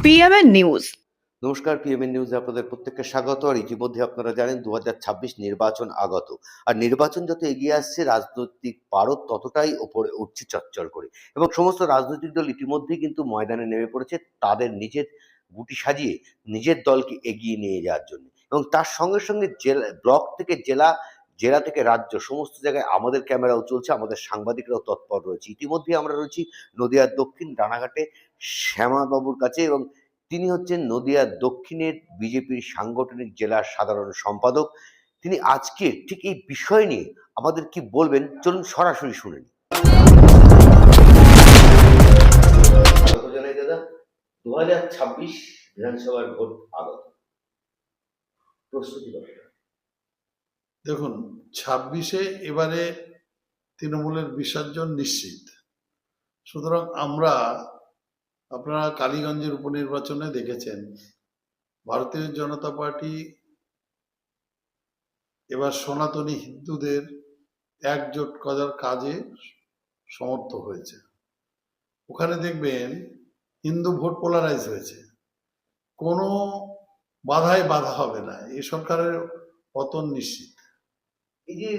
PMN news. নমস্কার, PMN নিউজে আপনাদের প্রত্যেককে স্বাগত। আর ইতিমধ্যে আপনারা জানেন 2026 নির্বাচন আগত। আর নির্বাচন যত এগিয়ে আসছে রাজনৈতিক পারদ ততটাই ওপরে উঠছে চচ্চর করে, এবং সমস্ত রাজনৈতিক দল ইতিমধ্যেই কিন্তু ময়দানে নেমে পড়েছে তাদের নিজের গুটি সাজিয়ে নিজের দলকে এগিয়ে নিয়ে যাওয়ার জন্য। এবং তার সঙ্গে সঙ্গে জেলা, ব্লক থেকে জেলা, জেলা থেকে রাজ্য, সমস্ত জায়গায় আমাদের ক্যামেরাও চলছে, আমাদের সাংবাদিকরাও তৎপর রয়েছে। ইতিমধ্যেই আমরা রয়েছি নদিয়ার দক্ষিণ রানাঘাটে শ্যামাবাবুর কাছে, এবং তিনি হচ্ছেন নদিয়া দক্ষিণের বিজেপির সাংগঠনিক জেলার সাধারণ সম্পাদক। তিনি আজকে ঠিক এই বিষয় নিয়ে আমাদের কি বলবেন, চলুন সরাসরি শুনে নিই। স্বাগত জানাই দাদা। 2026 বিধানসভার ভোট আগত, প্রস্তুতি কতটা? দেখুন, 26-এ এবারে তৃণমূলের বিসর্জন নিশ্চিত। সুতরাং আপনারা কালীগঞ্জের উপনির্বাচনে দেখেছেন ভারতীয় জনতা পার্টি এবার সনাতনী হিন্দুদের একজোট করার কাজে সমর্থ হয়েছে। ওখানে দেখবেন হিন্দু ভোট পোলারাইজ হয়েছে, কোনো বাধায় বাধা হবে না। এই সরকারের পতন নিশ্চিত। এই যে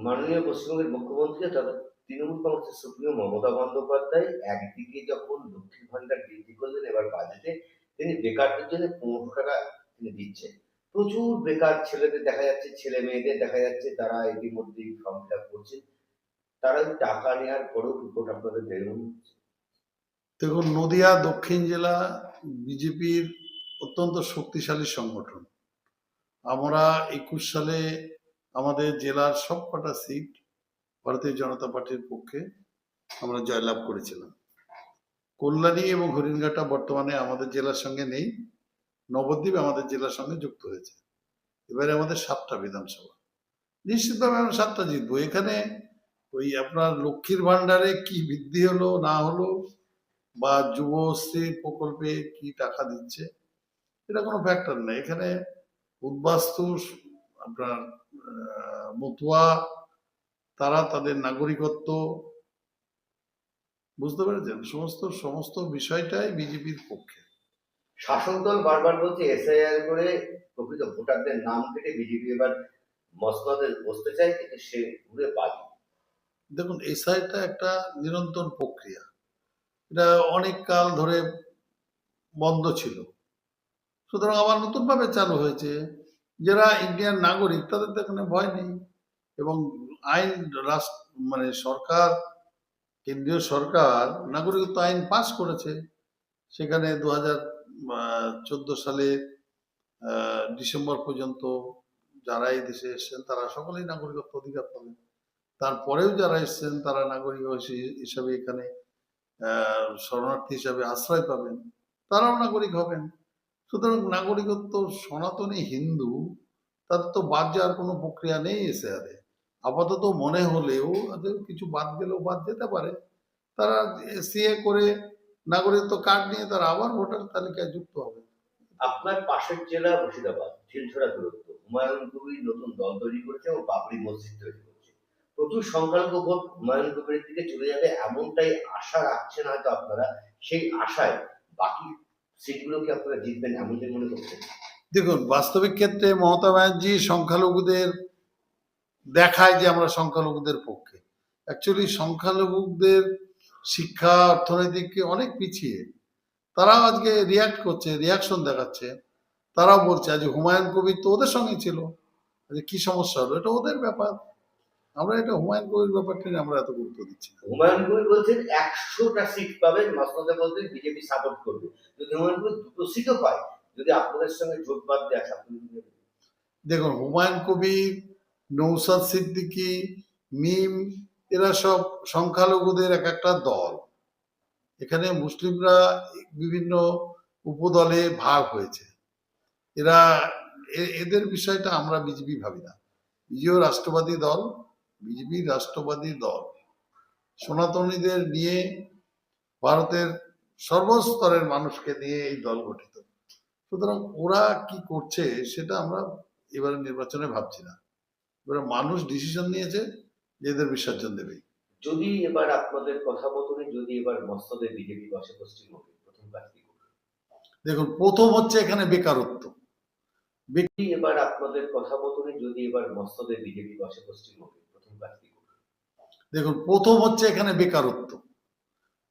মাননীয় পশ্চিমবঙ্গের মুখ্যমন্ত্রী তথা তৃণমূল কংগ্রেসের সুপ্রিমো মমতা বন্দ্যোপাধ্যায় একদিকে যখন লক্ষ্মীর ভান্ডার বৃদ্ধি করলেন, এবার বাজেটে তিনি বেকারদের জন্য 15 টাকা তিনি দিচ্ছেন। প্রচুর বেকার ছেলেদের দেখা যাচ্ছে, ছেলে মেয়েদের দেখা যাচ্ছে, তারা ইতিমধ্যেই ফর্ম ফিল আপ করছে। তারা টাকা নেওয়ার পরেও রিপোর্ট আপনাদের বেরোন। দেখুন, নদিয়া দক্ষিণ জেলা বিজেপির অত্যন্ত শক্তিশালী সংগঠন। আমরা 21 সালে আমাদের জেলার সবকটা সিট ভারতীয় জনতা পার্টির পক্ষে আমরা জয়লাভ করেছিলাম। কল্যাণী এবং হরিণঘাটা বর্তমানে আমাদের জেলার সঙ্গে নেই, নবদ্বীপ আমাদের জেলার সঙ্গে যুক্ত হয়েছে। এবারে আমাদের 7টা বিধানসভা, নিশ্চিতভাবে আমরা 7টা জিতবো। এখানে ওই আপনার লক্ষ্মীর ভান্ডারে কি বৃদ্ধি হলো না হলো, বা যুবশ্রী প্রকল্পে কি টাকা দিচ্ছে, এটা কোনো ফ্যাক্টর নেই। এখানে উদ্বাস্তু আপনার মতুয়া, তারা তাদের নাগরিকত্ব, বুঝতে পেরেছেন, সমস্ত বিষয়টাই বিজেপির পক্ষে। শাসক দল বারবার বলছে এসআইআর করে প্রকৃত ভোটারদের নাম কেটে বিজেপি এবার মসনদে বসতে চায়, কিন্তু সে ঘুরে বাজি। দেখুন, এসআইটা একটা নিরন্তর প্রক্রিয়া, এটা অনেক কাল ধরে বন্ধ ছিল। সুতরাং আবার নতুনভাবে চালু হয়েছে। যারা ইন্ডিয়ান নাগরিক তাদের তো এখানে ভয় নেই, এবং আইন মানে সরকার, কেন্দ্রীয় সরকার নাগরিকত্ব আইন পাশ করেছে। সেখানে 2014 সালে ডিসেম্বর পর্যন্ত যারা এই দেশে এসছেন তারা সকলেই নাগরিকত্ব অধিকার পাবেন। তারপরেও যারা এসছেন তারা নাগরিক হিসাবে এখানে শরণার্থী হিসাবে আশ্রয় পাবেন, তারাও নাগরিক হবেন। সুতরাং নাগরিকত্ব সনাতনী হিন্দু, তাদের তো বাদ যাওয়ার কোনো প্রক্রিয়া নেই এসআরে। আপাতত মনে হলেও কিছু বাদ গেলেও বাদ যেতে পারে। তারা সিএ করে নাগরিকত্ব কার্ড নিয়ে তারা আবার ভোটার তালিকায় যুক্ত হবে। আপনার পাশের জেলা মুর্শিদাবাদ, ঝিলছড়া দূরত্ব, হুমায়ুন কবির নতুন দল তৈরি করেছে এবং বাবরি মসজিদ তৈরি করেছে। প্রচুর সংখ্যালঘু ভোট হুমায়ুন কবিরের দিকে চলে যাবে এমনটাই আশা রাখছেন হয়তো আপনারা। সেই আশায় বাকি সিটগুলো কি আপনারা জিতবেন এমনটাই মনে করছেন? দেখুন, বাস্তবিক ক্ষেত্রে মমতা ব্যানার্জি সংখ্যালঘুদের দেখায় যে আমরা সংখ্যালঘুদের পক্ষে। অ্যাকচুয়ালি সংখ্যালঘুদের শিক্ষা অর্থনৈতিক অনেক পিছিয়ে, তারাও আজকে রিয়াকশন দেখাচ্ছে। তারাও বলছে আজ হুমায়ুন কবির তো ওদের সঙ্গে ছিল, কি সমস্যা হলো, এটা ওদের ব্যাপার। আমরা এটা হুমায়ুন কবির ব্যাপারটা নিয়ে আমরা এত গুরুত্ব দিচ্ছি না। হুমায়ুন কবির বলছেন 100টা সিট পাবেন, মসনদে বলতে বিজেপি সাপোর্ট করবে। যদি হুমায়ুন কবির 2টো সিটও পায়, যদি আপনাদের সঙ্গে জোট বাদ দেয়, দেখুন, হুমায়ুন কবির, নৌসাদ সিদ্দিকী, মিম, এরা সব সংখ্যালঘুদের এক একটা দল। এখানে মুসলিমরা বিভিন্ন উপদলে ভাগ হয়েছে। এরা এদের বিষয়টা আমরা বিজেপি ভাবি না। বিজেপি রাষ্ট্রবাদী দল, বিজেপি রাষ্ট্রবাদী দল, সনাতনীদের নিয়ে, ভারতের সর্বস্তরের মানুষকে নিয়ে এই দল গঠিত। সুতরাং ওরা কি করছে সেটা আমরা এবারে নির্বাচনে ভাবছি না। এবারে মানুষ ডিসিশন নিয়েছে যে এদের বিসর্জন দেবে। যদি এবার আপনাদের কথা মতনই যদি এবার মসনদে বিজেপি বসে পশ্চিমবঙ্গে, প্রথম কাজ কি করবে? দেখুন, প্রথম হচ্ছে এখানে বেকারত্ব। এবার আপনাদের কথা মতনই যদি এবার মস্তদে বিজেপি বসে পশ্চিমবঙ্গে, প্রথম কাজ কি করবে? দেখুন, প্রথম হচ্ছে এখানে বেকারত্ব।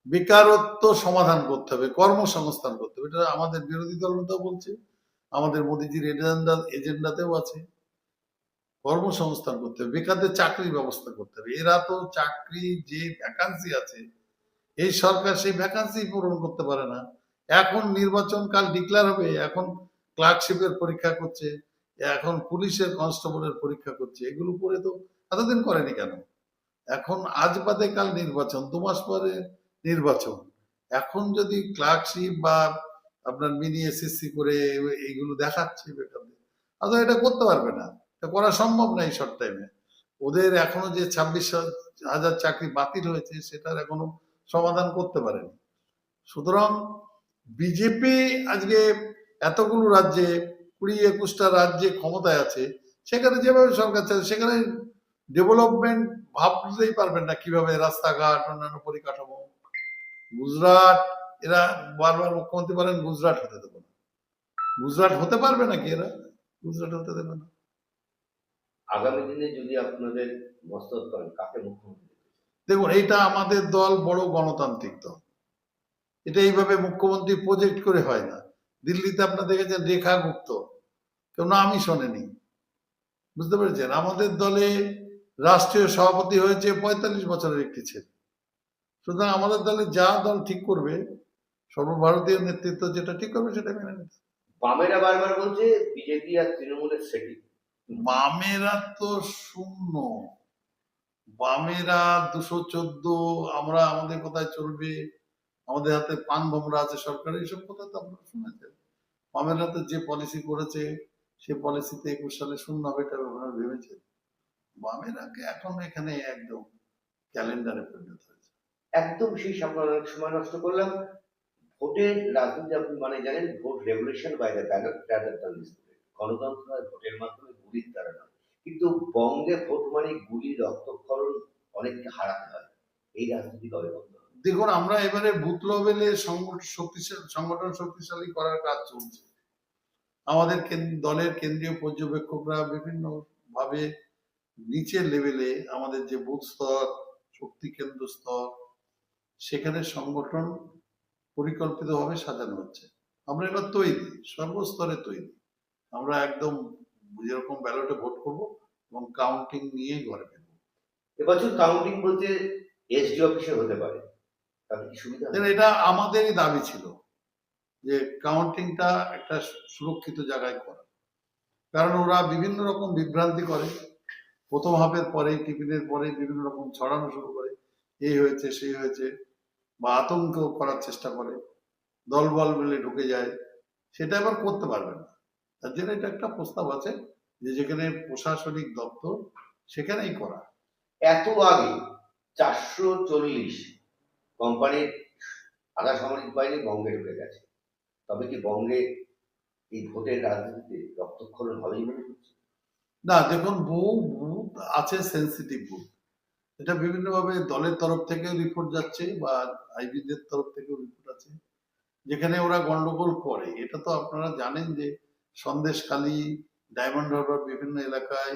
বেকারত্ব সমাধান করতে হবে, কর্মসংস্থান করতে হবে। এটা আমাদের বিরোধী দল নেতাও বলছে, আমাদের মোদিজির এজেন্ডাতেও আছে। কর্মসংস্থান করতে হবে, বেকারদের চাকরির ব্যবস্থা করতে হবে। এরা তো চাকরি যে ভ্যাকান্সি আছে, এই সরকার সেই ভ্যাকান্সি পূরণ করতে পারে না। এখন নির্বাচন কাল ডিক্লেয়ার হবে, এখন ক্লার্কশিপের পরীক্ষা করছে, এখন পুলিশের কনস্টেবলের পরীক্ষা করছে। এগুলো করে তো এতদিন করেনি কেন? এখন আজ বাদে কাল নির্বাচন, 2 মাস পরে নির্বাচন। এখন যদি ক্লার্কশিপ বা আপনার মিনি এসএসসি করে এইগুলো দেখাচ্ছে বেকারদের, আদৌ এটা করতে পারবে না, এটা করা সম্ভব না এই শর্ট টাইমে। ওদের এখনো যে 26,000 চাকরি বাতিল হয়েছে সেটার এখনো সমাধান করতে পারেনি। সুতরাং বিজেপি আজকে এতগুলো রাজ্যে, 20-21টা রাজ্যে ক্ষমতায় আছে, সেখানে যেভাবে সরকার চালাচ্ছে সেখানে ডেভেলপমেন্ট ভাবতেই পারবেন না, কিভাবে রাস্তাঘাট, অন্যান্য পরিকাঠামো। গুজরাট, এরা বারবার মুখ্যমন্ত্রী বলেন গুজরাট হতে দেবো না। গুজরাট হতে পারবে নাকি এরা? গুজরাট হতে দেবে না। আগামী দিনে যদি আপনাদের মস্তদ করেন, কাকে মুখ্যমন্ত্রী দেখতে চান? দেখুন, এইটা আমাদের দল বড় গণতান্ত্রিক দল। এটা এইভাবে মুখ্যমন্ত্রী প্রজেক্ট করে হয় না। দিল্লিতে আপনার দেখেছেন রেখা গুপ্ত, কেউ নামই শোনেনি। বুঝতে পেরেছেন? আমাদের দলে রাষ্ট্রীয় সভাপতি হয়েছে 45 বছরের একটি ছেলে। সুতরাং আমাদের দলে যা দল ঠিক করবে, সর্বভারতীয় নেতৃত্ব যেটা ঠিক করবে সেটা মেনে নিতে হবে। বামেরা বারবার বলছে বিজেপি আর তৃণমূলের সেটিং। বামেরা তো শূন্য, বামেরা 214, আমরা আমাদের কোথায় চলবে, আমাদের হাতে পান ভোমরা আছে সরকার, এইসব কথা তো আপনারা শুনেছেন। বামেরা তো যে পলিসি করেছে সে পলিসিতে 21 সালে শূন্য হবে এটা ওনারা ভেবেছে। বামেরাকে এখন এখানে একদম ক্যালেন্ডারে পরিণত হয়েছে। একদম সেই আপনার অনেক সময় নষ্ট করলাম। ভোটের রাজনীতি আপনি মানে জানেন, vote revolution by the ballot rather than display. গণতন্ত্র হয় ভোটের মাধ্যমে, গুলির দ্বারা নয়। কিন্তু বঙ্গে ভোট মানে গুলি, রক্তক্ষরণ, অনেককে হারাতে হয়। এই রাজনীতি কবে বন্ধ হবে? দেখুন, আমরা এবারে বুথ লেভেলে সংগঠন শক্তিশালী করার কাজ চলছে। আমাদের দলের কেন্দ্রীয় পর্যবেক্ষকরা বিভিন্ন ভাবে নিচের লেভেলে আমাদের যে বুথ স্তর, শক্তি কেন্দ্র স্তর, সেখানে সংগঠন পরিকল্পিতভাবে সাজানো হচ্ছে। আমরা এবার তৈরি, সর্বস্তরে তৈরি। আমরা একদম যেরকম ব্যালটে ভোট করব এবং কাউন্টিং নিয়ে ঘরে ফিরবো। এবছর কাউন্টিং বলতে এসডি অফিসে হতে পারে, তাতে কি সুবিধা হবে? এটা আমাদেরই দাবি ছিল যে কাউন্টিংটা একটা সুরক্ষিত জায়গায় করা, কারণ ওরা বিভিন্ন রকম বিভ্রান্তি করে। প্রথম হাফের পরেই, টিফিনের পরেই বিভিন্ন রকম ছড়ানো শুরু করে, এই হয়েছে সেই হয়েছে, বা আতঙ্ক করার চেষ্টা করে, দলবল মিলে ঢুকে যায়। সেটা আবার করতে পারবে না। তার জন্য এটা একটা প্রস্তাব আছে যে যেখানে প্রশাসনিক দপ্তর সেখানেই করা। এত আগে 440 কোম্পানির আধা সামরিক বাহিনী বঙ্গে ঢুকে গেছে, তবে কি বঙ্গে এই ভোটের রাজনীতিতে রক্তক্ষরণ হবেই মনে হচ্ছে? না, দেখুন, বহু বুথ আছে সেন্সিটিভ বুথ। এটা বিভিন্নভাবে দলের তরফ থেকে রিপোর্ট যাচ্ছে বা আইবিদের তরফ থেকেও রিপোর্ট আছে যেখানে ওরা গন্ডগোল করে। এটা তো আপনারা জানেন যে সন্দেশখালী, ডায়মন্ড হারবার বিভিন্ন এলাকায়,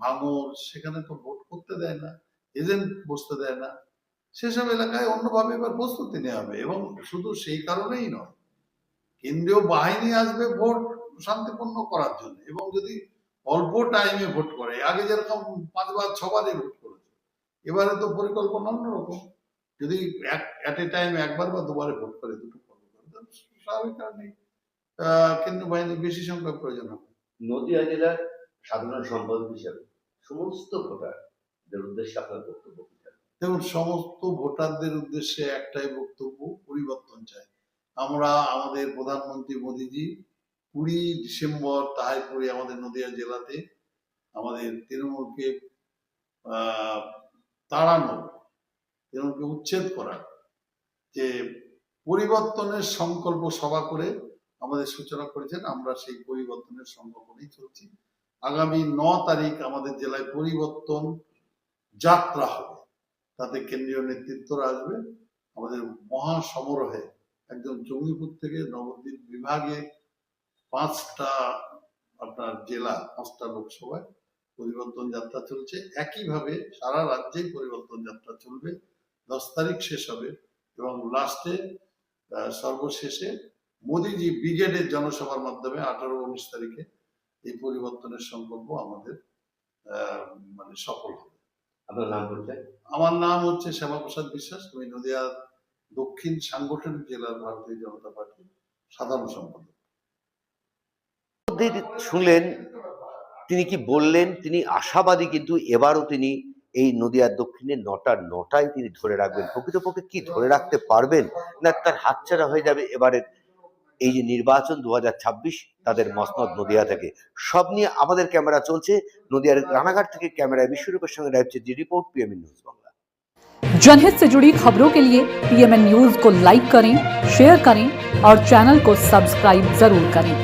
ভাঙর, সেখানে তো ভোট করতে দেয় না, এজেন্ট বসতে দেয় না। সেসব এলাকায় অন্যভাবে এবার প্রস্তুতি নেওয়া হবে। এবং শুধু সেই কারণেই নয়, কেন্দ্রীয় বাহিনী আসবে ভোট শান্তিপূর্ণ করার জন্য। এবং যদি অল্প টাইমে ভোট করে, আগে যেরকম 5বার 6বারে ভোট করেছে, এবারে তো পরিকল্পনা অন্যরকম। যদি এট এ টাইম 1বার বা 2বারে ভোট করে, দুটো স্বাভাবিক কারণে কেন্দ্রীয় বাহিনীর বেশি সংখ্যক প্রয়োজন হবে। নদিয়া জেলার সাধারণ সম্পাদক হিসাবে সমস্ত ভোটারদের উদ্দেশ্যে আপনার বক্তব্য কি থাকবে? দেখুন, সমস্ত ভোটারদের উদ্দেশ্যে একটাই বক্তব্য, পরিবর্তন চাই। আমরা আমাদের প্রধানমন্ত্রী মোদীজি 20 ডিসেম্বর তাহাইপুরে আমাদের নদিয়া জেলাতে আমাদের তৃণমূলকে তাড়ানো, তৃণমূলকে উচ্ছেদ করা, যে পরিবর্তনের সংকল্প সভা করে আমাদের সূচনা করেছেন। আমরা সেই পরিবর্তনের সংকল্প নিয়ে চলছি। আগামী 9 তারিখ আমাদের জেলায় পরিবর্তন যাত্রা হবে, তাতে কেন্দ্রীয় নেতৃত্বরা আসবে। আমাদের মহা সমারোহে একদম জঙ্গিপুর থেকে নবদ্বীপ বিভাগে 5টা আপনার জেলা, 5টা লোকসভায় পরিবর্তন যাত্রা চলছে। একইভাবে সারা রাজ্যেই পরিবর্তন যাত্রা চলবে। 10 তারিখ শেষ হবে এবং লাস্টে সর্বশেষে মোদিজি ব্রিগেডের জনসভার মাধ্যমে 18-19 তারিখে এই পরিবর্তনের সংকল্প আমাদের মানে সফল হবে। আপনার নাম পরিচয়? আমার নাম হচ্ছে শ্যামাপ্রসাদ বিশ্বাস। আমি নদিয়া দক্ষিণ সাংগঠনিক জেলার ভারতীয় জনতা পার্টির সাধারণ সম্পাদক। শুনলেন তিনি কি বললেন। তিনি আশাবাদী, কিন্তু এবারও তিনি এই নদিয়ার দক্ষিণে 9টার 9টাই তিনি ধরে রাখবেন। প্রকৃতপক্ষে কি ধরে রাখতে পারবেন, না তার হাতছাড়া হয়ে যাবে এবারের এই যে নির্বাচন 2026 তাদের মসনদ নদিয়া থেকে? সব নিয়ে আমাদের ক্যামেরা চলছে। নদিয়ার রানাঘাট থেকে ক্যামেরায় বিশ্বরূপের সঙ্গে রাখছে জি রিপোর্ট, পিএমএন নিউজ বাংলা। जनहित से जुड़ी खबरों के लिए पीएमएन न्यूज को लाइक करें, शेयर करें और चैनल को सब्सक्राइब जरूर करें।